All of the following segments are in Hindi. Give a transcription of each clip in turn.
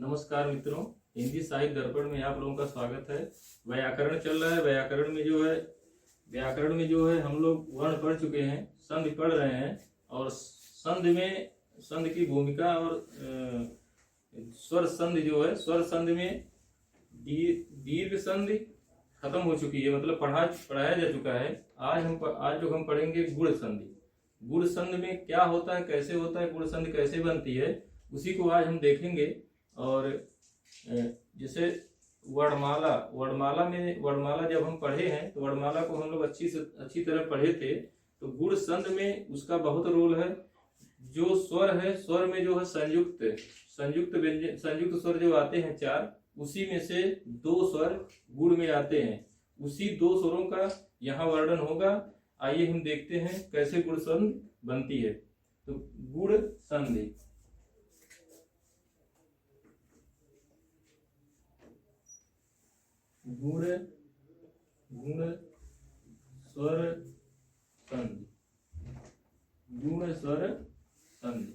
नमस्कार मित्रों, हिंदी साहित्य दर्पण में आप लोगों का स्वागत है। व्याकरण चल रहा है। व्याकरण में जो है हम लोग वर्ण पढ़ चुके हैं, संधि पढ़ रहे हैं और संधि की भूमिका और स्वर संधि जो है, स्वर संधि में दीर्घ संधि खत्म हो चुकी है, मतलब पढ़ाया जा चुका है। आज जो हम पढ़ेंगे गुण संधि। गुण संधि में क्या होता है, कैसे होता है, गुण संधि कैसे बनती है, उसी को आज हम देखेंगे। और जैसे वर्णमाला जब हम पढ़े हैं तो वर्णमाला को हम लोग अच्छी तरह पढ़े थे। तो गुण संधि में उसका बहुत रोल है। जो स्वर है, स्वर में जो है संयुक्त स्वर जो आते हैं 4, उसी में से 2 स्वर गुण में आते हैं। उसी 2 स्वरों का यहाँ वर्णन होगा। आइए हम देखते हैं कैसे गुण संधि बनती है। तो गुण संधि, गुण स्वर संधि, गुण स्वर संधि,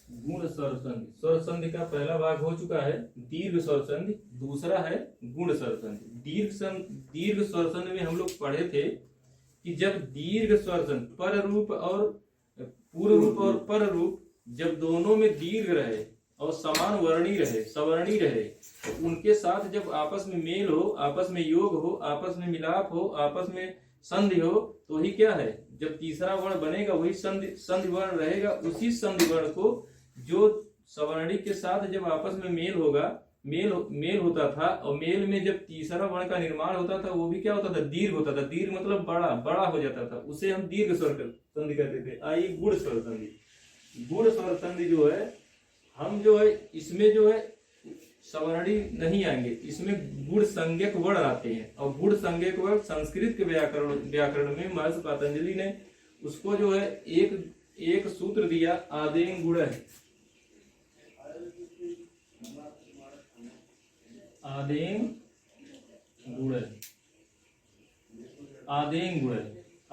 गुण स्वर संधि। स्वर संधि का पहला भाग हो चुका है दीर्घ स्वर संधि, दूसरा है गुण स्वर संधि। दीर्घ स्वर संधि में हम लोग पढ़े थे कि जब दीर्घ स्वर संधि पर रूप और पूर्व रूप और पर रूप जब दोनों में दीर्घ रहे और समान वर्णी रहे, सवर्णी रहे, तो उनके साथ जब आपस में मेल हो, आपस में योग हो, आपस में मिलाप हो, आपस में संधि हो, तो वही क्या है, जब तीसरा वर्ण बनेगा वही संधि वर्ण रहेगा। उसी संधि वर्ण को जो सवर्णी के साथ जब आपस में मेल होता था, और मेल में जब तीसरा वर्ण का निर्माण होता था, वो भी क्या होता था, दीर्घ होता था। दीर्घ मतलब बड़ा हो जाता था, उसे हम दीर्घ स्वर संधि कहते थे। आइए गुण स्वर संधि। गुण स्वर संधि जो है, हम जो है इसमें जो है सवर्णी नहीं आएंगे, इसमें गुण संज्ञक वर्ण आते हैं। और गुण संज्ञक वर्ण संस्कृत के व्याकरण में महर्षि पतंजलि ने उसको जो है एक सूत्र दिया, आदेन गुण है। आदेन गुण है।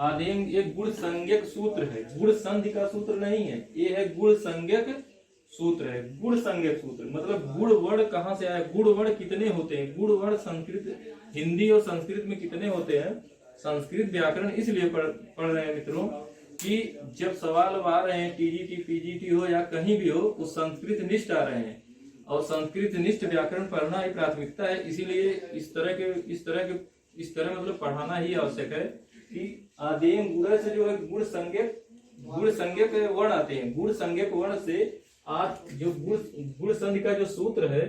आदेन एक गुण संज्ञक सूत्र है, गुण संधि का सूत्र नहीं है, ये है गुण संज्ञक सूत्र है। गुण संज्ञक सूत्र मतलब गुण वर्ण कहाँ से आया, गुण वर्ण कितने होते हैं। गुण वर्ण संस्कृत, हिंदी और संस्कृत में कितने होते हैं। संस्कृत व्याकरण इसलिए पढ़ रहे हैं मित्रों कि जब सवाल आ रहे हैं, टीजीटी पीजीटी हो या कहीं भी हो, वो संस्कृत निष्ठ आ रहे हैं और संस्कृत निष्ठ व्याकरण पढ़ना ही प्राथमिकता है। इसीलिए इस तरह मतलब पढ़ाना ही आवश्यक है कि आदेम गुण से जो है गुण संज्ञक वर्ण आते हैं। गुण संज्ञक वर्ण से आज जो गुण संधि का जो सूत्र है,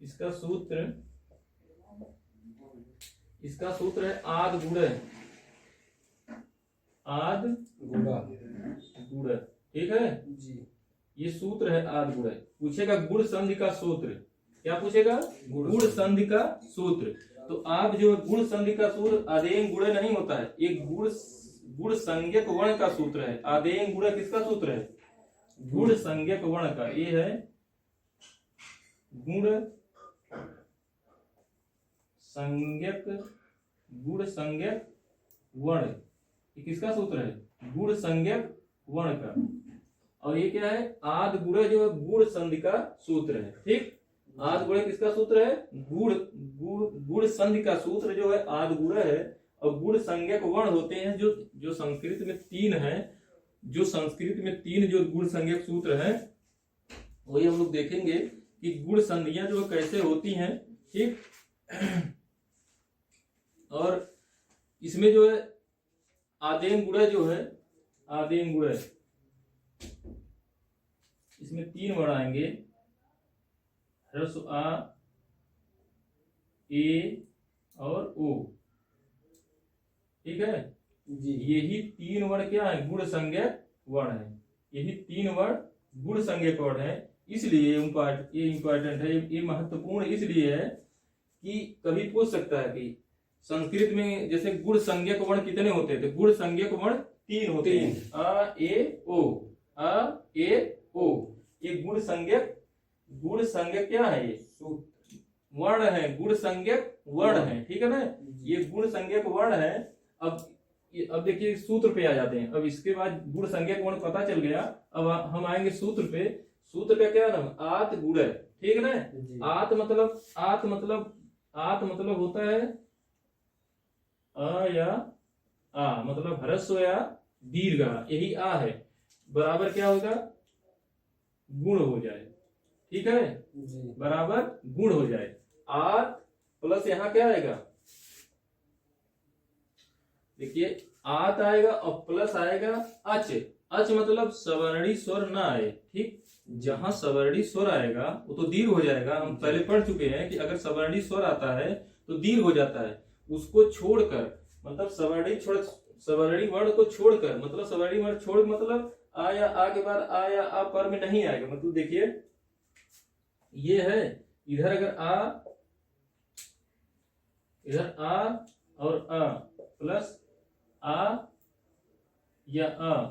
इसका सूत्र है आद गुण, आद गुण, ठीक है जी। ये सूत्र है आद गुण। पूछेगा गुण संधि का सूत्र, क्या पूछेगा, गुण संधि का सूत्र। तो आप जो गुण संधि का सूत्र आदेन गुण नहीं होता है, एक गुण संज्ञक वर्ण का सूत्र है। आदेन गुण किसका सूत्र है, गुण संज्ञक वर्ण का। ये है गुण संज्ञक वर्ण, ये किसका सूत्र है, गुण संज्ञक वर्ण का। और ये क्या है, आद गुण जो है गुण संधि का सूत्र है। ठीक, आद गुण किसका सूत्र है, गुण संधि का सूत्र जो है आद गुण है। और गुण संज्ञक वर्ण होते हैं जो संस्कृत में 3 है, जो संस्कृत में 3 जो गुण संज्ञक सूत्र हैं, वही हम लोग देखेंगे कि गुण संधियां जो कैसे होती हैं। ठीक, और इसमें जो है आदेन गुण जो है, आदेन गुण इसमें 3 वर्ण आएंगे, ह्रस्व आ, ए और ओ। ठीक है जी। यही 3 वर्ण क्या है, गुण संज्ञक वर्ण है। यही 3 वर्ण गुण संज्ञक वर्ण है। इसलिए ये इम्पोर्टेंट है, ये महत्वपूर्ण इसलिए है कि कभी पूछ सकता है कि संस्कृत में जैसे गुण संज्ञक वर्ण कितने होते थे। गुण संज्ञक वर्ण 3 होते हैं, अ ए ओ, अ ए ओ। ये गुण संज्ञक क्या है, ये वर्ण है, गुण संज्ञक वर्ण है। ठीक है ना, ये गुण संज्ञक वर्ण है। अब देखिए सूत्र पे आ जाते हैं। अब इसके बाद गुण संज्ञक वर्ण पता चल गया, अब हम आएंगे सूत्र पे। सूत्र का क्या नाम, आत गुण है, ठीक है ना। जी। आत मतलब होता है अ या आ, मतलब ह्रस्व या दीर्घ आ, यही आ है, बराबर क्या होगा, गुण हो जाए, ठीक है, जी। बराबर गुण हो जाए। आत प्लस यहाँ क्या आएगा, देखिए आत आएगा और प्लस आएगा अच। अच मतलब सवर्णी स्वर ना आए, ठीक, जहां सवर्णी स्वर आएगा वो तो दीर्घ हो जाएगा, हम पहले पढ़ चुके हैं कि अगर सवर्णी स्वर आता है तो दीर्घ हो जाता है, उसको छोड़कर मतलब सवर्णी वर्ण को छोड़कर, मतलब सवर्णी वर्ण छोड़ मतलब आ या आ के बाद आ या आ पर में नहीं आएगा, मतलब देखिए ये है, इधर अगर इधर आ और आ प्लस आ या आ,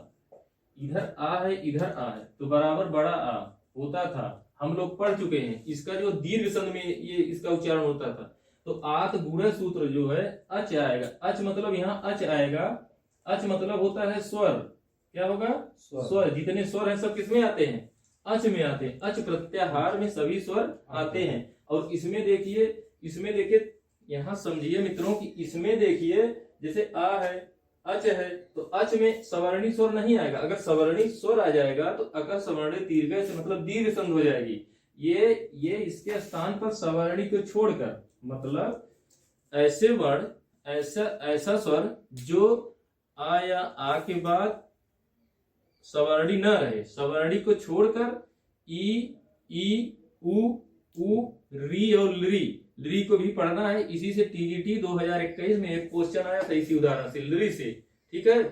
इधर आ है इधर आ है तो बराबर बड़ा आ होता था, हम लोग पढ़ चुके हैं, इसका जो दीर्घ संध में ये इसका उच्चारण होता था। तो आत गुण सूत्र जो है अच आएगा, अच मतलब यहाँ अच आएगा, अच मतलब होता है स्वर, क्या होगा, स्वर, जितने स्वर हैं सब किसमें आते हैं, अच में आते हैं, अच प्रत्याहार में सभी स्वर आते हैं। और इसमें देखिए यहाँ समझिए मित्रों कि इसमें देखिए जैसे आ है अच है तो अच में सवर्णी स्वर नहीं आएगा, अगर सवर्णी स्वर आ जाएगा तो अगर सवर्णी दीर्घ से मतलब दीर्घ संध हो जाएगी, ये इसके स्थान पर सवर्णी को छोड़कर, मतलब ऐसे वर्ण ऐसा स्वर जो आ या आ के बाद सवर्णी न रहे, सवर्णी को छोड़कर ई उ री और ली को भी पढ़ना है, इसी से टीजीटी 2021 में एक क्वेश्चन आया था इसी उदाहरण से, ली से, ठीक है।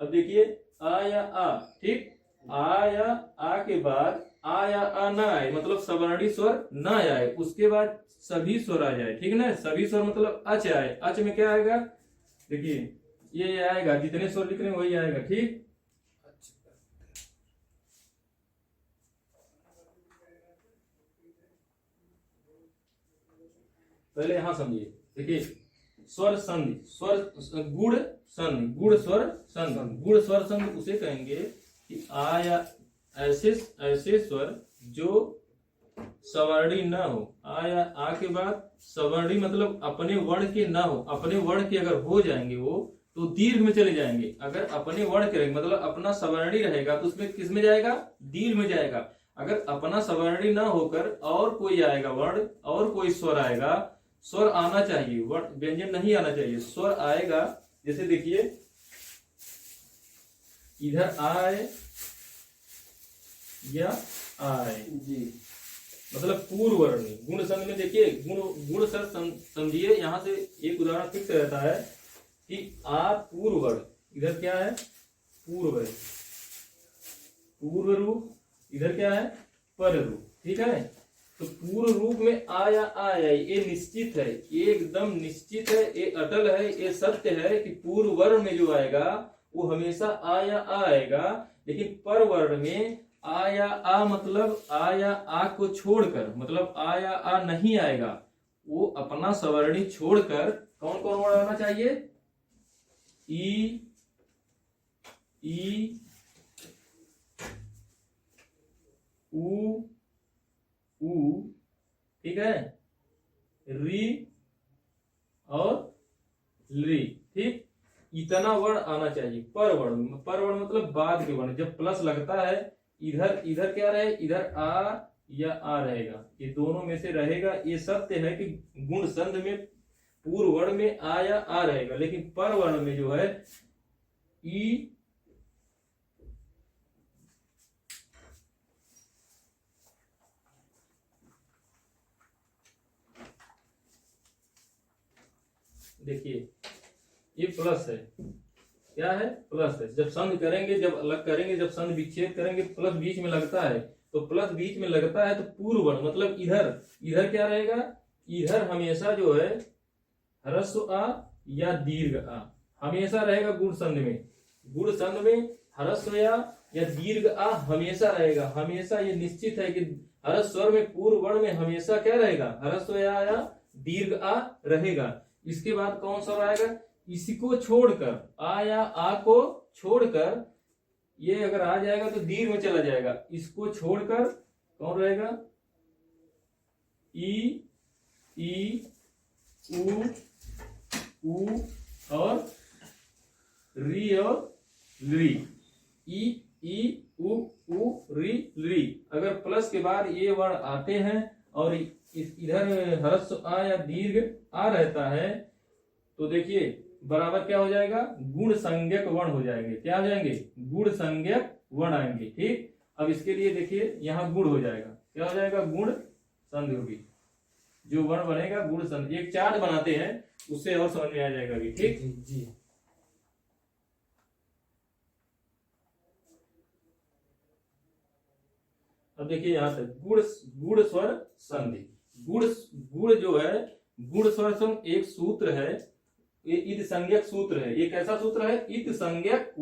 अब देखिए आ या आ, ठीक, आ या आ के बाद आ या आ ना आए मतलब सवर्णी स्वर ना आए, उसके बाद सभी स्वर आ जाए, ठीक है ना, सभी स्वर मतलब अच आए, अच में क्या आएगा, देखिए ये आएगा, जितने स्वर लिख रहे हैं वही आएगा, ठीक। पहले यहां समझिए, देखिए स्वर संधि, स्वर गुण संधि, गुण स्वर संधि, गुण स्वर संधि उसे कहेंगे कि आ या ऐसे स्वर जो सवर्णी ना हो, आ या आ के बाद सवर्णी मतलब अपने वर्ण के ना हो, अपने वर्ण के अगर हो जाएंगे वो तो दीर्घ में चले जाएंगे, अगर अपने वर्ण के रहेंगे मतलब अपना सवर्णी रहेगा तो उसमें किस में जाएगा, दीर्घ में जाएगा। अगर अपना सवर्णी ना होकर और कोई आएगा वर्ण और कोई स्वर आएगा, स्वर आना चाहिए, वर्ण व्यंजन नहीं आना चाहिए, स्वर आएगा, जैसे देखिए इधर आए या आए जी, मतलब पूर्व वर्णी गुण संघ में देखिए गुण सर समझिए, यहां से एक उदाहरण फिक्स रहता है कि आ पूर्व वर्ण, इधर क्या है पूर्व है, पूर्व रूप, इधर क्या है पर रूप, ठीक है। तो पूर्व रूप में आ या आया ये निश्चित है, ये एकदम निश्चित है, ये अटल है, ये सत्य है कि पूर्व वर्ण में जो आएगा वो हमेशा आ या आ आएगा, लेकिन पर वर्ण में आ या आ मतलब आ या आ को छोड़कर मतलब आ या आ नहीं आएगा, वो अपना सवर्णी छोड़कर कौन कौन वर्ण आना चाहिए, ई उ, ठीक है, री और ली, ठीक, इतना वर्ण आना चाहिए पर वर्ण मतलब बाद के वर्ण, जब प्लस लगता है इधर क्या रहे, इधर आ या आ रहेगा, ये दोनों में से रहेगा, ये सत्य है कि गुण संध में पूर्व वर्ण में आ या आ रहेगा, लेकिन पर वर्ण में जो है ई देखिए ये प्लस है, क्या है प्लस है, जब संध करेंगे जब अलग करेंगे जब संध विच्छेद करेंगे प्लस बीच में लगता है, तो प्लस बीच में लगता है तो पूर्व वर्ण मतलब इधर क्या रहेगा, इधर हमेशा जो है ह्रस्व आ या दीर्घ आ हमेशा रहेगा, गुण संध में ह्रस्व या दीर्घ आ हमेशा रहेगा, हमेशा ये निश्चित है कि ह्रस्व स्वर में पूर्व वर्ण में हमेशा क्या रहेगा, ह्रस्व या दीर्घ आ रहेगा। इसके बाद कौन सा आएगा, इसी को छोड़कर आ या आ को छोड़कर ये अगर आ जाएगा तो दीर्घ में चला जाएगा, इसको छोड़कर कौन रहेगा, ई, ई, उ और री और ली। ई, उ, री, ली। अगर प्लस के बाद ये वर्ण आते हैं और इधर ह्रस्व आ या दीर्घ आ रहता है तो देखिए बराबर क्या हो जाएगा, गुण संज्ञक वर्ण हो जाएंगे। क्या हो जाएंगे, गुण संज्ञक वर्ण आएंगे। ठीक, अब इसके लिए देखिए यहाँ गुण हो जाएगा, क्या हो जाएगा, गुण संधि होगी। जो वर्ण बनेगा गुण संधि, एक चार्ट बनाते हैं उससे और समझ में आ जाएगा अभी। ठीक जी। अब देखिए यहाँ तक गुण स्वर संधि। गुण जो है, गुण स्वर संधि एक सूत्र है, ये इत संज्ञक सूत्र है। ये कैसा सूत्र है, इत संज्ञक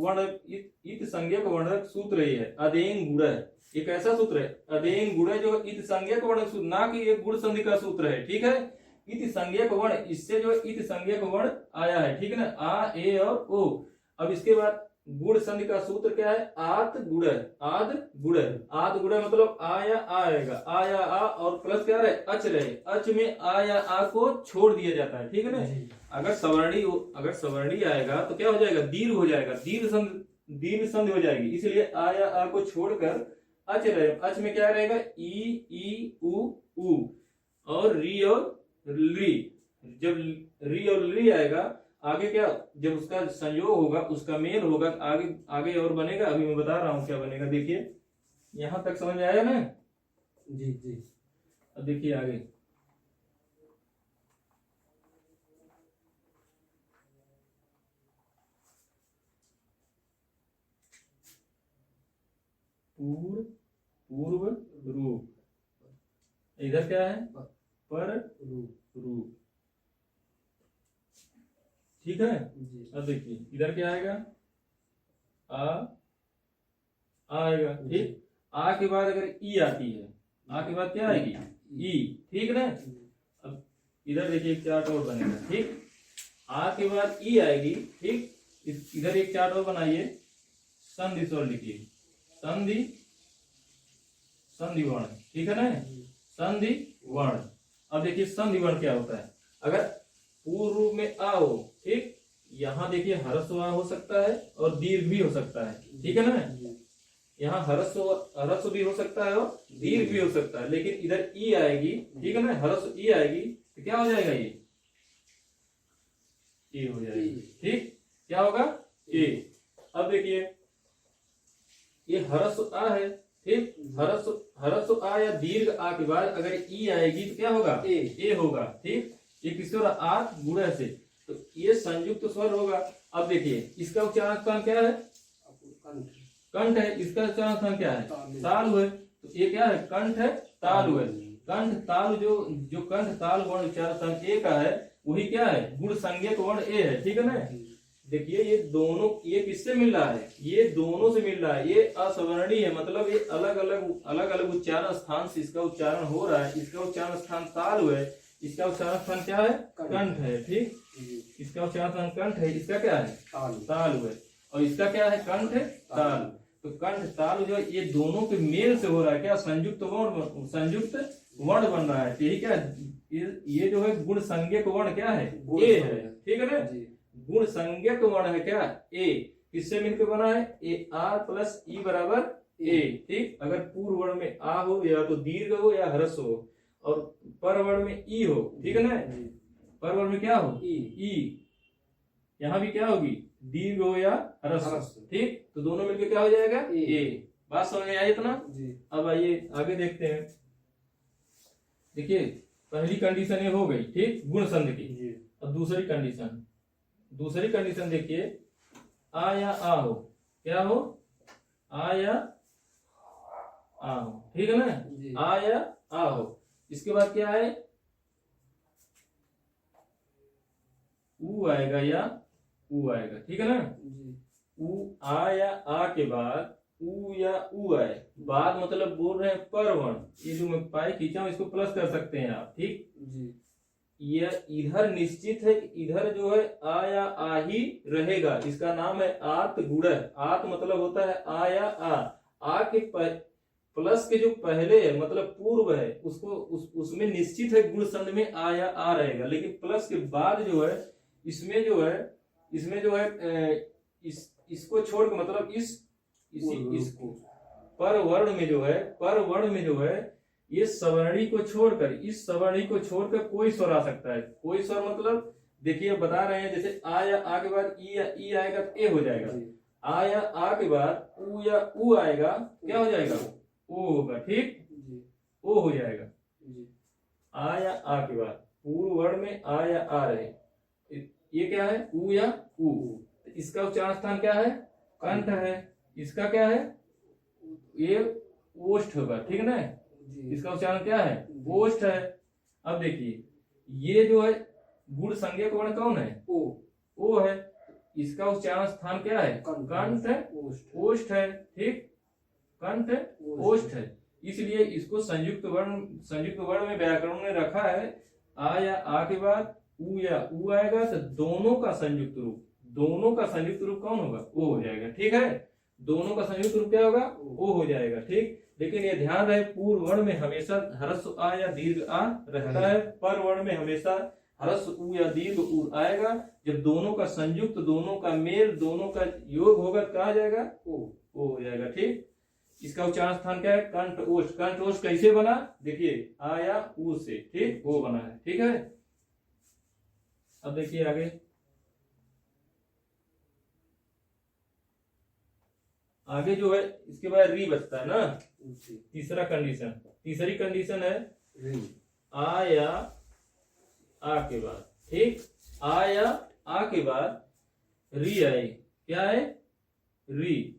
वर्णक सूत्र ही है, अदेन गुण है। ये कैसा सूत्र है, अदेन गुण है, जो इत संज्ञक वर्णक सूत्र, ना कि ये गुण संधि का सूत्र है। ठीक है, इत संज्ञक वर्ण, इससे जो इत संज्ञक वर्ण आया है। ठीक है ना, आ, ए और ओ। अब इसके बाद गुण संधि का सूत्र क्या है, आत गुण, आद गुण। आद गुण मतलब आ या आ आएगा, आ या आ और प्लस क्या रहे, अच रहे, अच में आ या आ को छोड़ दिया जाता है। ठीक है ना, अगर सवर्णी आएगा तो क्या हो जाएगा, दीर्घ हो जाएगा, दीर्घ संधि हो जाएगी। इसलिए आ या आ को छोड़कर अच रहे, अच में क्या रहेगा, ई, उ और री और ली। जब री और ली आएगा आगे क्या, जब उसका संयोग होगा, उसका मेल होगा, आगे और बनेगा। अभी मैं बता रहा हूं क्या बनेगा। देखिए यहां तक समझ में आया ना, जी जी। अब देखिए आगे, पूर्व रूप, इधर क्या है, पर रूप। ठीक है, अब देखिए इधर क्या आएगा, आ आएगा। ठीक, आ के बाद अगर ई आती है, आ के बाद क्या आएगी, ई। ठीक ना, अब इधर देखिए एक चार्ट और बनेगा। ठीक, आ के बाद ई आएगी। ठीक, इधर एक चार्ट और बनाइए, संधि स्वर लिखिए, संधि वर्ण। ठीक है ना, संधि वर्ण। अब देखिए संधि वर्ण क्या होता है, अगर पूर्व रूप में आ हो, ठीक, यहाँ देखिए ह्रस्व आ हो सकता है और दीर्घ भी हो सकता है। ठीक है ना, यहाँ ह्रस्व भी हो सकता है और दीर्घ भी हो सकता है, लेकिन इधर ई आएगी। ठीक है ना, ह्रस्व ई आएगी तो क्या हो जाएगा, ये ए हो जाएगा। ठीक, क्या होगा, ए। अब देखिए ये ह्रस्व आ है। ठीक, ह्रस्व आ या दीर्घ आ के बाद अगर ई आएगी तो क्या होगा, ए होगा। ठीक, ये किससे हो रहा, आत गुण से, तो ये संयुक्त स्वर होगा। अब देखिए इसका उच्चारण स्थान क्या है, कंठ है। इसका उच्चारण स्थान क्या है, तालु है। तो ये क्या है, कंठ है, तालु है। कंठ तालु, जो कंठ तालु वर्ण उच्चारण स्थान ए का है वही क्या है, गुण संज्ञक वर्ण ए है। ठीक है ना, देखिए ये दोनों, ये किससे मिल रहा है, ये दोनों से मिल रहा है। ये असवर्णी है, मतलब ये अलग अलग उच्चारण स्थान से इसका उच्चारण हो रहा है। इसका उच्चारण स्थान तालु है, इसका उच्चारण स्थान क्या है, कंठ है। ठीक, इसका उच्चारण स्थान कंठ है, इसका क्या है, तालु है, और इसका क्या है, कंठ तालु। तो कंठ तालु जो ये दोनों के मेल से हो रहा है क्या, संयुक्त वर्ण बन रहा है। यही क्या, ये जो है गुण संज्ञक वर्ण क्या है, ए है। ठीक है ना, गुण संज्ञक वर्ण है क्या, ए। किससे मिलकर बना है, ए आर प्लस ई बराबर ए। ठीक, अगर पूर्व वर्ण में आ हो या तो दीर्घ हो या ह्रस्व हो, और पर वर्ण में ई हो। ठीक है ना, पर वर्ण में क्या हो, ई। यहाँ भी क्या होगी, दीर्घ हो या ह्रस्व। ठीक, तो दोनों मिलकर क्या हो जाएगा, ए। बात समझ में आई इतना। अब आइए आगे देखते हैं। देखिए पहली कंडीशन ये हो गई, ठीक, गुण संधि की। अब दूसरी कंडीशन देखिए, आ या आ हो, क्या हो, आ या आ हो। ठीक है ना, आ या आ हो। इसके बाद क्या है, ऊ आएगा या ऊ आएगा। ठीक है ना, ऊ, आ या आ के बाद ऊ या ऊ आए, बाद मतलब बोल रहे हैं पर वर्ण। ये जो मैं पाई खींचा हूं इसको प्लस कर सकते हैं आप। ठीक, ये इधर निश्चित है कि इधर जो है आ या आ ही रहेगा। इसका नाम है आत गुणः। आत मतलब होता है आ या आ के प्लस के जो पहले है मतलब पूर्व है उसको उसमें निश्चित है गुण संध में आ या आ रहेगा, लेकिन प्लस के बाद जो है इसमें जो है इसको छोड़ के मतलब इसको पर वर्ण में जो है ये सवर्णी को छोड़कर, इस सवर्णी को छोड़कर कोई स्वर आ सकता है। कोई स्वर मतलब देखिए बता रहे हैं, जैसे आ या आ के बाद ई या ई आएगा तो ए हो जाएगा। आ या आ के बाद उ या उ आएगा, क्या हो जाएगा? ओ होगा। ठीक, ओ हो जाएगा। आ या आ के बाद पूर्व वर्ण में आ या आ रहे, ये क्या है? उ या उ। इसका उच्चारण स्थान क्या है? कंठ है। इसका क्या है? ये ओष्ठ होगा। ठीक है ना? इसका उच्चारण क्या है? ओष्ठ है। अब देखिए ये जो है गुण संज्ञक वर्ण कौन है? ओ है। इसका उच्चारण स्थान क्या है? कंठ है, ओष्ठ है। ठीक, कंठ ओष्ठ है। इसलिए इसको संयुक्त वर्ण में व्याकरण में रखा है। आ या आ के बाद उ या उ आएगा तो दोनों का संयुक्त रूप कौन होगा? ओ हो जाएगा। ठीक है, दोनों का संयुक्त रूप क्या होगा? ओ हो जाएगा। ठीक, लेकिन ये ध्यान रहे पूर्व वर्ण में हमेशा ह्रस्व आ या दीर्घ आ रहता है, पर वर्ण में हमेशा ह्रस्व उ या दीर्घ उ आएगा। जब दोनों का संयुक्त, दोनों का मेल, दोनों का योग होगा तो कहा जाएगा? ओ हो जाएगा। ठीक, इसका उच्चारण स्थान क्या है? कंठ ओष्ठ। कंठ ओष्ठ कैसे बना? देखिए आ या उ से। ठीक, वो बना है। ठीक है, अब देखिए आगे जो है इसके बाद री बचता है ना। तीसरी कंडीशन है आ या आ के बाद। ठीक, आ या आ के बाद री आए। क्या है? री।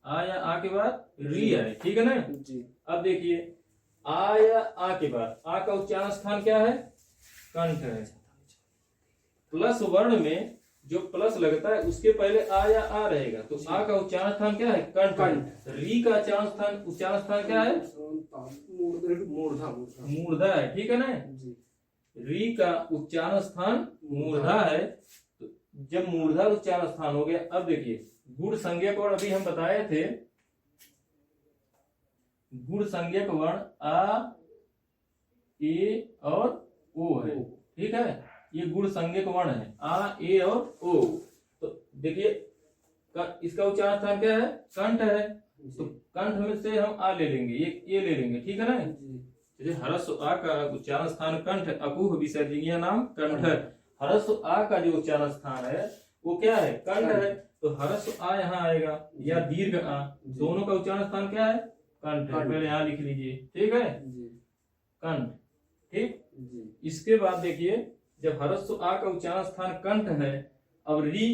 आ या आ के बाद री आए। ठीक है ना जी। अब देखिए आ या आ के बाद आ का उच्चारण स्थान क्या है? कंठ है। प्लस वर्ण में जो प्लस लगता है उसके पहले आ या आ रहेगा, तो आ का उच्चारण स्थान क्या है? कंठ। री का उच्चारण स्थान क्या है? मूर्धा है। ठीक है ना? री का उच्चारण स्थान मूर्धा है। तो जब मूर्धा उच्चारण स्थान हो गया, अब देखिए गुण संज्ञक वर्ण अभी हम बताए थे, गुण संज्ञक वर्ण आ, ए और ओ है। ठीक है, ये गुण संज्ञक वर्ण है आ, ए और ओ। तो देखिए इसका उच्चारण स्थान क्या है? कंठ है। तो कंठ में से हम आ ले लेंगे, ये ले लेंगे। ठीक है ना? जैसे ह्रस्व आ का उच्चारण स्थान कंठ, अकुह विसर्जनीय नाम कंठ। ह्रस्व आ का जो उच्चारण स्थान है वो क्या है? कंठ है। तो ह्रस्व आ यहाँ आएगा या दीर्घ आ, दोनों का उच्चारण स्थान क्या है? कंठ है। पहले यहाँ लिख लीजिए। ठीक है, कंठ। ठीक, इसके बाद देखिए जब ह्रस्व आ का उच्चारण स्थान कंठ है, अब री,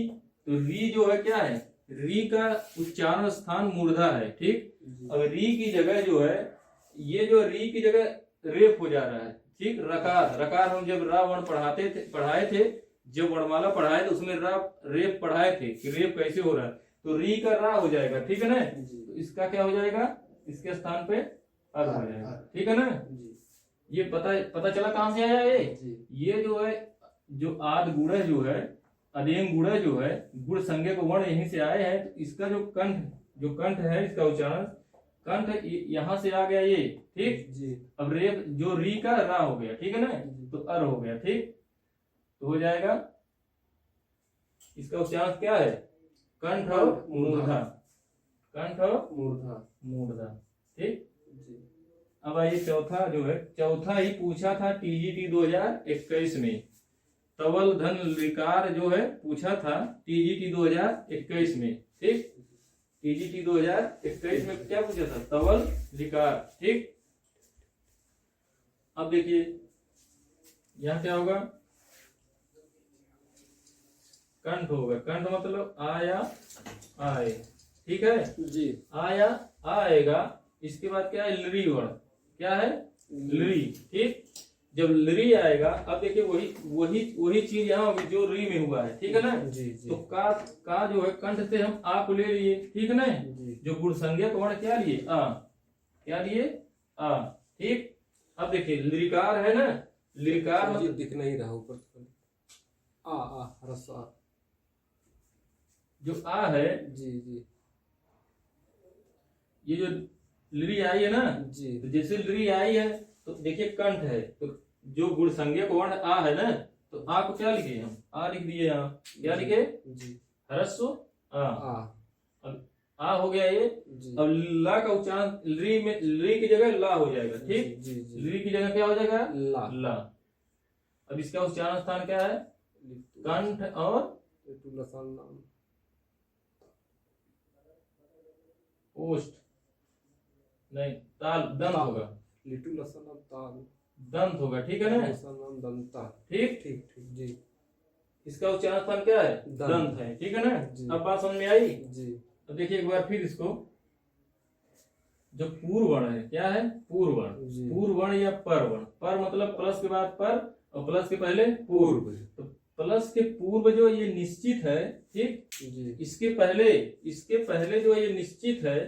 तो री जो है क्या है? री का उच्चारण स्थान मूर्धा है। ठीक, अब री की जगह जो है, ये जो री की जगह रेप हो जा रहा है। ठीक, रकार हम जब रा वर्ण पढ़ाए थे, जब वर्णमाला पढ़ाए थे उसमें रेप पढ़ाए थे कि रेप कैसे हो रहा है, तो री का रा हो जाएगा। ठीक है ना? तो इसका क्या हो जाएगा? इसके स्थान पे अर हो जाएगा। ठीक है ना? ये पता चला कहां से आया ये जो है, जो आद गुण जो है, अदेम गुण जो है, गुण संज्ञक वर्ण यहीं से आए हैं। तो इसका जो कंठ है, इसका उच्चारण कंठ यहां से आ गया ये। ठीक जी। अब रेप जो री का रा हो गया। ठीक है ना? तो अर हो गया। ठीक, तो हो जाएगा इसका उच्चारण क्या है? कंठ और मूर्धा। कंठ और मूर्धा। ठीक, अब आइए चौथा ही पूछा था टीजीटी 2021 में। तवल धन लिकार जो है पूछा था टीजीटी 2021 में। ठीक, टीजीटी 2021 में क्या पूछा था? तवल लिकार। ठीक, अब देखिए यहां क्या होगा? कंठ होगा। कंठ मतलब आया आए। ठीक है जी, आया आएगा। इसके बाद क्या है? लरी वर्ण। क्या है? लरी। ठीक, जब लरी आएगा, अब देखिए वही चीज यहाँ होगी जो री में हुआ है। ठीक है ना? जी। तो का जो है कंठ से हम आ को ले लिए। ठीक है ना? जो गुण संज्ञक वर्ण क्या लिए? आ। क्या लिए? आ। ठीक, अब देखिए लृकार है ना, लिकार ये मतलब दिख नहीं रहा ऊपर से। आ ह्रस्व आ। जो आ है, जी जी ये जो लरी आई है ना, जी तो जैसे लरी आई है तो देखिए कंठ है, तो जो गुण संज्ञक वर्ण आ है ना, तो आ को क्या लिखे हम, आ लिख दिए यहाँ, क्या जी लिखे, जी ह्रस्व आ। आ अब आ हो गया ये। जी अब ला का उच्चारण लरी में, लरी की जगह ला हो जाएगा, ठीक। जी जी लरी की जगह क्या हो जाएगा, ला ला। अब इसका उच्चारण स्थान क्या है, कंठ और लिट्टू लसन नाम ओष्ठ, नहीं ताल, दंत ताल। होगा, लिट्टू लसन नाम ताल। दंत होगा, ठीक है ना, लसन नाम दंता। ठीक। ठीक ठीक जी। इसका उच्चारण स्थान क्या है, दंत। दंत है, ठीक है ना। जी। अब बात समझ में आई। जी अब देखिए एक बार फिर इसको, जो पूर्व वर्ण है, क्या है, पूर्व वर्ण, जी। पूर्व वर्ण या पर वर्ण, पर मतलब प्लस के बाद पर और प्लस के पहले पूर्व। पूर्व। तो प्लस के पूर्व जो ये निश्चित है, ठीक, जी इसके पहले जो ये निश्चित है,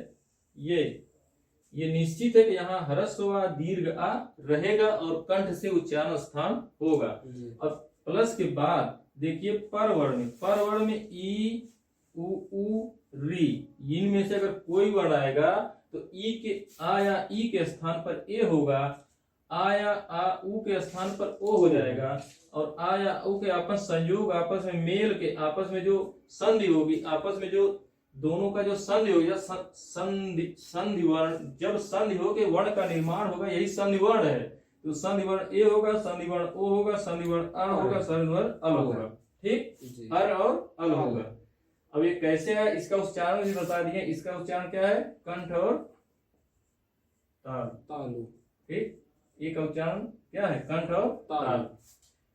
ये निश्चित है कि यहाँ ह्रस्व व दीर्घ आ रहेगा और कंठ से उच्चारण स्थान होगा। जी अब प्लस के बाद देखिए पर वर्ण में ई उ री, इनमें से अगर कोई वर्ण आएगा तो ई के आ या ई के स्थान पर ए होगा, आ या आ उ के स्थान पर ओ हो जाएगा, और आ या उ के आपस संयोग, आपस में मेल के, आपस में जो संधि होगी, आपस में जो दोनों का जो संधि होगा, संधि वर्ण, जब संधि हो के वर्ण का निर्माण होगा, यही संधि वर्ण है। तो संधि वर्ण ए होगा, संधि वर्ण ओ होगा, संधि वर्ण अ होगा, संधि वर्ण अल होगा, ठीक, जी अर और अल होगा। अब ये कैसे है, इसका उच्चारण भी बता दिए, इसका उच्चारण क्या है, कंठ और ताल, तालु। ठीक, ये का उच्चारण क्या है, कंठ और ताल। ताल।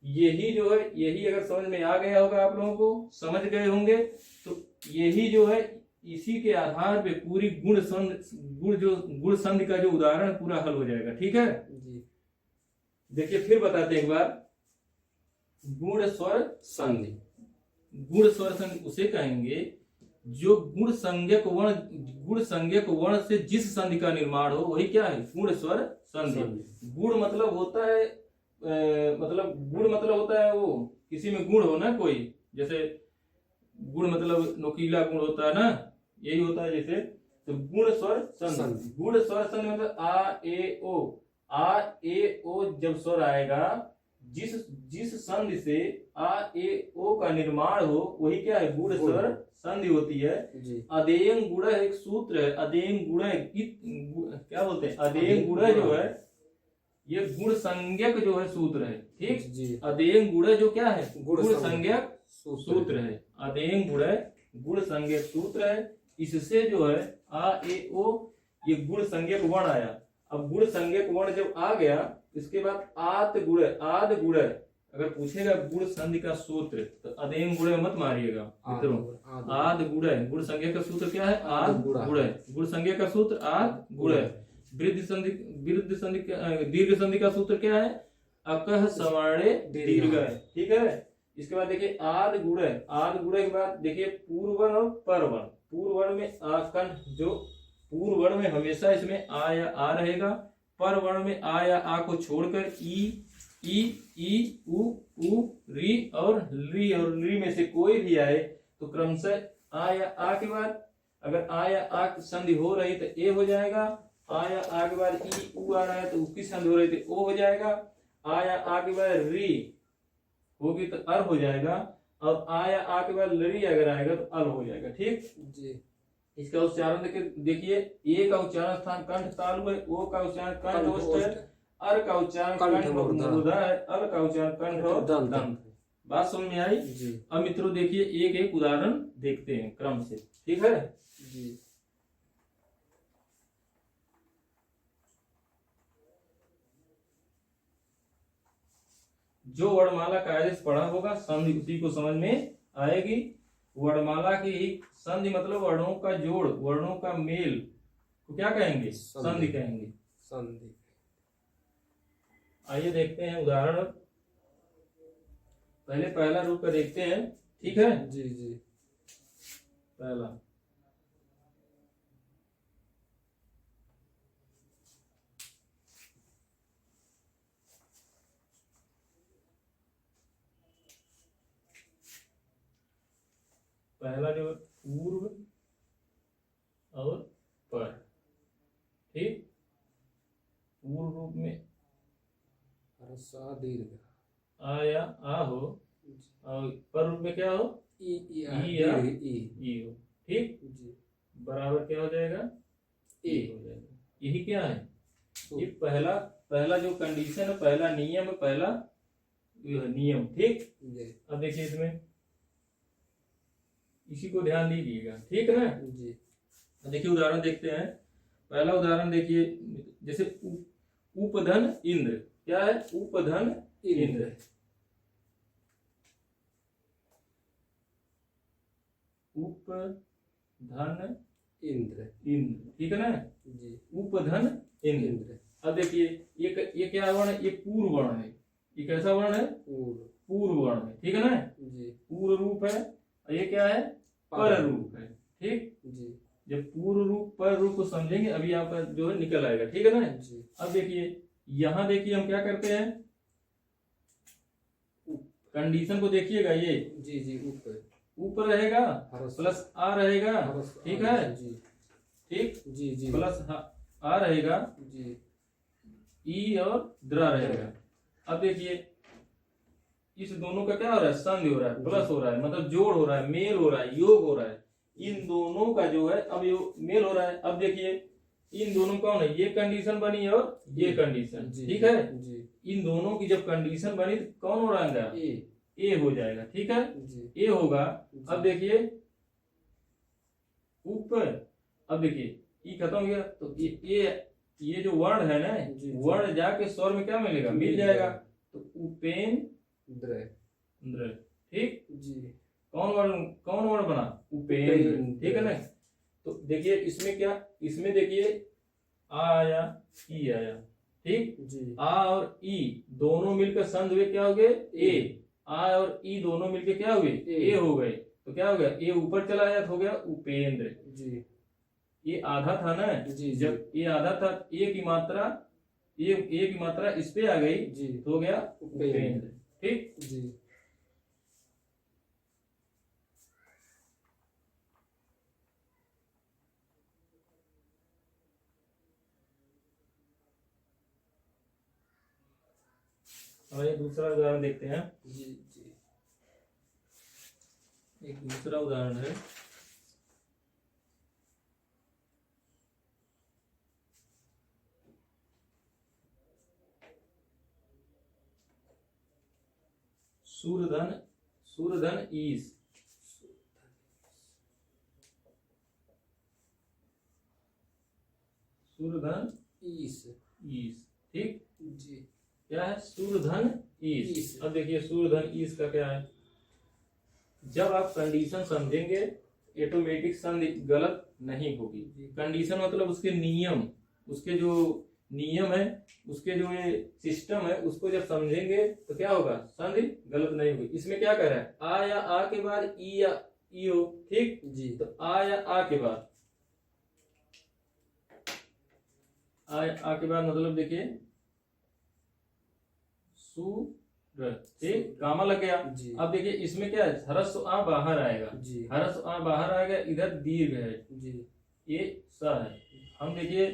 यही जो है, यही अगर समझ में आ गया होगा, आप लोगों को समझ गए होंगे, तो यही जो है, इसी के आधार पे पूरी गुण संधि का जो उदाहरण पूरा हल हो जाएगा, ठीक है जी। देखिए फिर बताते हैं एक बार, गुण स्वर संधि। गुण स्वर संधि उसे कहेंगे जो गुण संज्ञक वर्ण से जिस संधि का निर्माण हो, वही क्या है, गुण स्वर संधि। गुण मतलब होता है गुण मतलब होता है वो किसी में गुण हो ना, कोई जैसे गुण मतलब नोकीला गुण होता है ना, यही होता है जैसे। तो गुण स्वर संधि, गुण स्वर संधि मतलब आ ए ओ, आ ए ओ जब स्वर आएगा, जिस संधि से आ ए ओ का निर्माण हो, वही क्या है, गुण स्वर संधि होती है। अदेयंग गुण एक सूत्र है, अदेयंग गुण क्या बोलते हैं, अदेयंग गुण जो है ये गुण संज्ञक जो है सूत्र है, ठीक। अदेयंग गुण जो क्या है, गुण संज्ञक सूत्र है। अदेयंग गुण संज्ञक सूत्र है। इससे जो है आ ए ओ ये गुण संज्ञक वर्ण आया। अब गुण संज्ञक वर्ण जब आ गया, इसके बाद आद गुण अगर पूछेगा गुण संधि का सूत्र, तो अदेयंग गुण मत मारिएगा मित्रों, आद गुण संज्ञक का सूत्र क्या है, आद गुण संज्ञक का सूत्र आद गुण। दीर्घ संधि का सूत्र क्या है, अकह सवर्णे दीर्घ, ठीक है। इसके बाद देखिए आद गुण के बाद देखिए पूर्ववर्ण और परवर्ण। पूर्ववर्ण में कंठ, जो पूर्ववर्ण में हमेशा इसमें आ या आ रहेगा, परवर्ण में आ या आ को छोड़कर ई उ री और री में से कोई भी आए तो क्रमशः आ या आ के बाद, अगर आ या आ की संधि हो रही तो ए हो जाएगा, आ या आ के बाद ई उ आ रहा है तो उसकी संधि हो रही तो ओ हो जाएगा, आ या आ के बाद री होगी तो अर हो जाएगा, और आ या आ के बाद लरी अगर आएगा तो अल हो जाएगा, ठीक जी। इसका उच्चारण देखिए, ए का उच्चारण स्थान कंठ तालु है, ओ का उच्चारण कंठ ओष्ठ है, अर का उच्चारण कंठ मूर्धा है, अल का उच्चारण कंठ और दंत। बात समझ में आई जी। अब मित्रों देखिए एक एक उदाहरण देखते हैं क्रम से, ठीक है जी। जो वर्णमाला कायदे से पढ़ा होगा संधि उसी को समझ में आएगी। वर्णमाला की ही संधि मतलब वर्णों का जोड़, वर्णों का मेल को क्या कहेंगे, संधि कहेंगे, संधि। आइए देखते हैं उदाहरण। पहले पहला रूप का देखते हैं, ठीक है जी जी। पहला पहला जो है पूर्व और पर, ठीक। पूर्व रूप में ह्रस्व दीर्घ आ या आ हो, और पर रूप में क्या हो, ई ई या दीर्घ ई ई हो, ठीक। जी बराबर क्या हो जाएगा, ए हो जाएगा। यही क्या है, तो ये पहला पहला जो कंडीशन है, पहला नियम है, पहला नियम, ठीक। जी अब देखिए इसमें इसी को ध्यान दीजिएगा, ठीक है ना। जी देखिए उदाहरण देखते हैं। पहला उदाहरण देखिए, जैसे उपधन इंद्र, क्या है, उपधन इंद्र। उपधन इंद्र इंद्र, ठीक है ना। जी उपधन इंद्र। इंद्र अब देखिए ये क्या वर्ण है, ये पूर्व वर्ण है। ये कैसा वर्ण है, पूर्व पूर्व वर्ण है, ठीक है ना। जी पूर्व रूप है, और ये क्या है, पर रूप है, ठीक। जी जब पूर्व रूप पर रूप को समझेंगे अभी आपका जो है निकल आएगा, ठीक है ना। जी अब देखिए यहां देखिए हम क्या करते हैं, कंडीशन को देखिएगा, ये जी जी ऊपर ऊपर रहेगा ह्रस्व प्लस आ रहेगा, ह्रस्व ठीक है, जी ठीक। जी जी प्लस आ रहेगा, जी ई और द्रा रहेगा। अब देखिए इस दोनों का क्या हो रहा है, संधि हो रहा है, प्लस हो रहा है, मतलब जोड़ हो रहा है, मेल हो रहा है, योग हो रहा है। इन दोनों का जो है अब यो मेल हो रहा है। अब देखिए इन दोनों कौन है, ये कंडीशन बनी और ये कंडीशन, जी ठीक है। जी इन दोनों की जब कंडीशन बनी तो कौन हो रहा है, ए ए हो जाएगा, ठीक है, जी ए होगा। जी। अब देखिए ऊपर, अब देखिए ई खत्म हो गया, तो ये जो वर्ण है ना, जी, जी। वर्ण जाके स्वर में क्या मिलेगा, मिल जाएगा। तो उपेंद्र, द्र ठीक। जी कौन वर्ण बना, उपेंद्र, उपेंद्र। ठीक है ना। तो देखिए इसमें क्या, इसमें देखिए आ आया, ई आया, ठीक। जी आ और ई दोनों मिलकर संध हुए, क्या हो गए, ए। आ और ई दोनों मिलकर क्या हुए, ए हो गए। तो क्या हो गया, ए ऊपर चला गया तो हो गया उपेंद्र। जी ये आधा था ना, जी जब ये आधा था, ए की मात्रा इस पे आ गई जी तो हो गया उपेंद्र। उपेंद्र, ठीक। जी अब ये दूसरा उदाहरण देखते हैं। जी जी एक दूसरा उदाहरण है, सूरधन ईस, सूरधन ईस ईस, ठीक। जी क्या है, सूरधन ईस। ईस। अब देखिए सूरधन ईस का क्या है, जब आप कंडीशन समझेंगे ऑटोमेटिक संधि गलत नहीं होगी। कंडीशन मतलब उसके नियम, उसके जो नियम है, उसके जो ये सिस्टम है, उसको जब समझेंगे तो क्या होगा, संधि गलत नहीं होगी। इसमें क्या कर रहा है, आ या आ के बाद ई या ई हो, ठीक। जी तो आ या आ के बाद, आ के बाद मतलब देखिए सूर, ठीक, कामा लग गया। जी अब देखिए इसमें क्या है, ह्रस्व आ बाहर आएगा, जी ह्रस्व आ बाहर आएगा, इधर दीर्घ है, जी ये स है। हम देखिए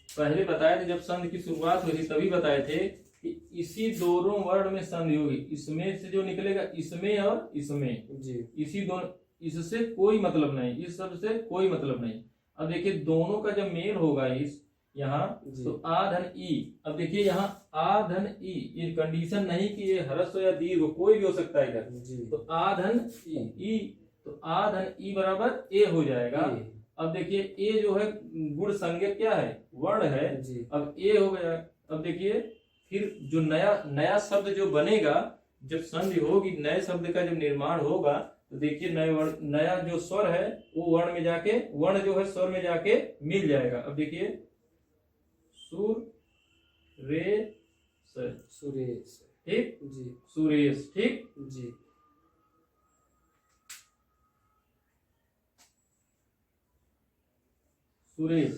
पहले बताए थे जब संधि की शुरुआत हुई थी तभी बताए थे कि इसी दोनों वर्ण में संधि होगी, इसमें से जो निकलेगा इसमें और इसमें, जी इसी दोनों, इससे कोई मतलब नहीं, इस सब से कोई मतलब नहीं। अब देखिए दोनों का जब मेल होगा इस यहाँ, जी। तो आ धन ई। अब देखिए यहाँ आ धन ई, ये कंडीशन नहीं कि ये ह्रस्व या दीर्घ कोई भी हो सकता है इधर। जी तो आ धन ई, तो आ धन ई बराबर ए हो जाएगा। ए। अब देखिए ए जो है गुण संज्ञक क्या है, वर्ण है। जी अब ए हो गया। अब देखिए फिर जो नया शब्द जो बनेगा, जब संधि होगी, नए शब्द का जब निर्माण होगा, तो देखिए नया जो स्वर है वो वर्ण में जाके, वर्ण जो है स्वर में जाके मिल जाएगा। अब देखिए सुरेश, ठीक, जी सुरेश, ठीक। जी सुरेश,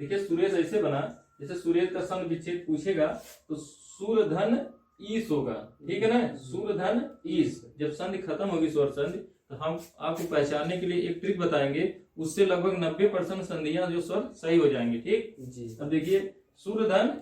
देखिए सुरेश ऐसे बना, जैसे सुरेश का संग विच्छेद पूछेगा तो सूरधन ईस होगा, ठीक है ना। सूरधन ईस, जब संधि खत्म होगी स्वर संधि तो हम आपको पहचानने के लिए एक ट्रिक बताएंगे, उससे लगभग 90% संधियां जो स्वर सही हो जाएंगे। ठीक, जी। अब देखिए सूर्यधन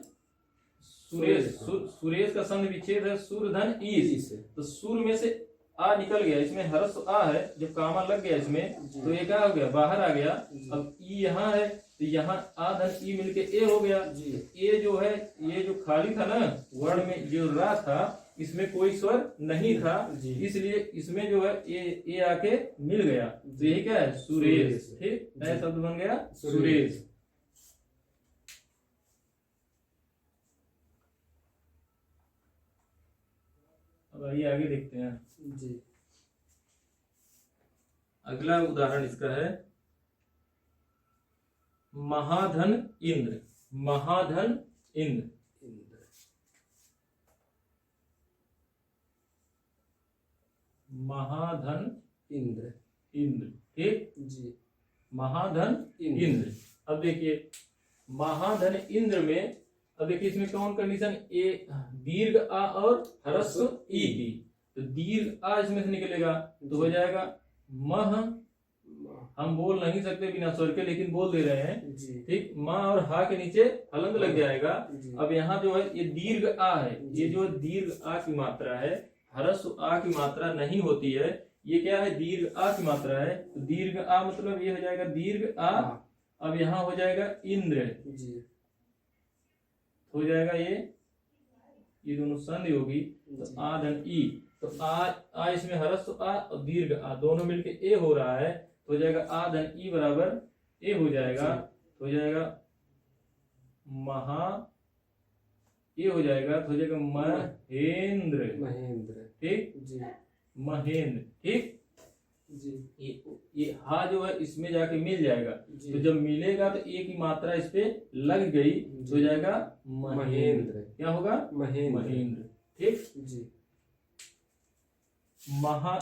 सुरेश, सुरेश, सुरेश का संधि विच्छेद है सूर्यधन ईस। से। तो सूर्य में से आ निकल गया, इसमें हरस आ है, जब कामा लग गया इसमें जी। तो ये क्या हो गया, बाहर आ गया। जी। अब ई यहाँ है तो यहाँ आ धन ई मिलके ए हो गया। जी। ए जो है, ये जो खाली था ना वर्ण में जो रा था, इसमें कोई स्वर नहीं था, जी। इसलिए इसमें जो है ए आके मिल गया, तो यही क्या है, सुरेश। सुरेश। ठीक, नया जी। शब्द बन गया सुरेश। सुरेश। अब आइए आगे देखते हैं। जी। अगला उदाहरण इसका है महाधन इंद्र। महाधन इंद्र, इंद्र। महाधन इंद्र। इंद्र। ठीक, जी। महाधन इंद्र। इंद्र। अब देखिए महाधन इंद्र में, अब देखिए इसमें कौन कंडीशन, ए दीर्घ आ और ह्रस्व ई की। तो दीर्घ आ इसमें से निकलेगा तो हो जाएगा मह, हम बोल नहीं सकते बिना स्वर के लेकिन बोल दे रहे हैं। जी। ठीक, माँ और हा के नीचे हलंत लग जाएगा। जी। अब यहाँ जो है ये दीर्घ आ है, ये जो दीर्घ आ की मात्रा है, ह्रस्व आ की मात्रा नहीं होती है, ये क्या है, दीर्घ आ की मात्रा है। तो दीर्घ आ मतलब ये हो जाएगा दीर्घ आ। अब यहाँ हो जाएगा इंद्र, जी। हो जाएगा ये दोनों संधि होगी तो आ धन ई। तो आ इसमें ह्रस्व आ और दीर्घ आ दोनों मिलके ए हो रहा है, तो हो जाएगा आ धन ई बराबर ए हो जाएगा। तो हो जाएगा महा, ये हो जाएगा तो हो जाएगा महेंद्र। महेंद्र। ठीक, जी। महेंद्र। ठीक, जी। ये हा जो है इसमें जाके मिल जाएगा। जी। तो जब मिलेगा तो ए की मात्रा इस पे लग गई तो हो जाएगा महेंद्र। क्या होगा, महेंद्र। महेंद्र। ठीक, जी।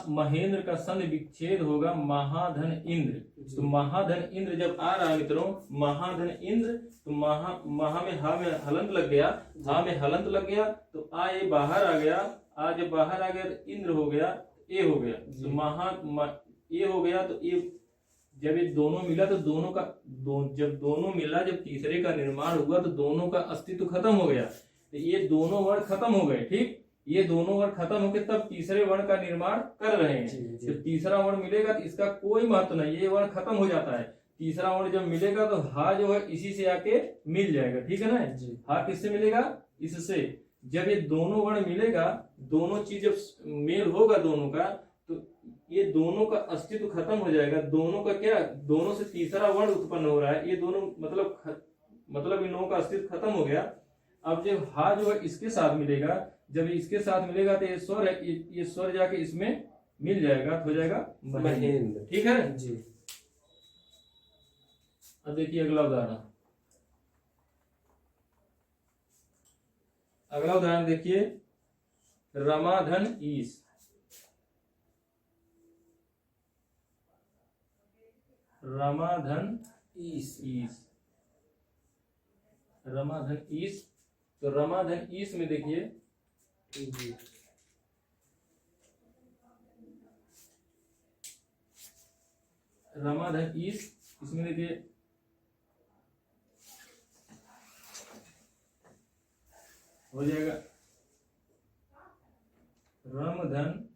महेंद्र का संधि विच्छेद होगा महाधन इंद्र। तो महाधन इंद्र जब आ रहा है मित्रों, महाधन इंद्र, तो महा में हा में हलंत लग गया, हा में हलंत लग गया तो आ ये बाहर आ गया, आ जब बाहर आ गया तो इंद्र हो गया, ए हो गया। तो ए हो गया तो ये जब ये दोनों मिला तो दोनों का जब दोनों मिला, जब तीसरे का निर्माण हुआ तो दोनों का अस्तित्व खत्म हो गया। तो ये दोनों वर्ण खत्म हो गए। ठीक, ये दोनों वर्ण खत्म होकर तब तीसरे वर्ण का निर्माण कर रहे हैं। जब तीसरा वर्ण मिलेगा तो इसका कोई महत्व नहीं, ये वर्ण खत्म हो जाता है। तीसरा वर्ण जब मिलेगा तो हा जो है इसी से आके मिल जाएगा। ठीक है ना, हा किससे मिलेगा, इससे। जब ये दोनों वर्ण मिलेगा, दोनों चीज जब मेल होगा दोनों का, तो ये दोनों का अस्तित्व खत्म हो जाएगा। दोनों का क्या, दोनों से तीसरा वर्ण उत्पन्न हो रहा है, ये दोनों मतलब इन लोगों का अस्तित्व खत्म हो गया। अब जब हा जो है इसके साथ मिलेगा, जब इसके साथ मिलेगा तो ये स्वर है, ये स्वर जाके इसमें मिल जाएगा तो हो जाएगा महेंद्र। ठीक है जी। अब देखिए अगला उदाहरण। अगला उदाहरण देखिए रमाधन ईस। रमाधन ईस। ईस, रमाधन ईस। तो रमाधन ईस में देखिए, जी। रमाधन ईस, इसमें देखिए हो जाएगा रमधन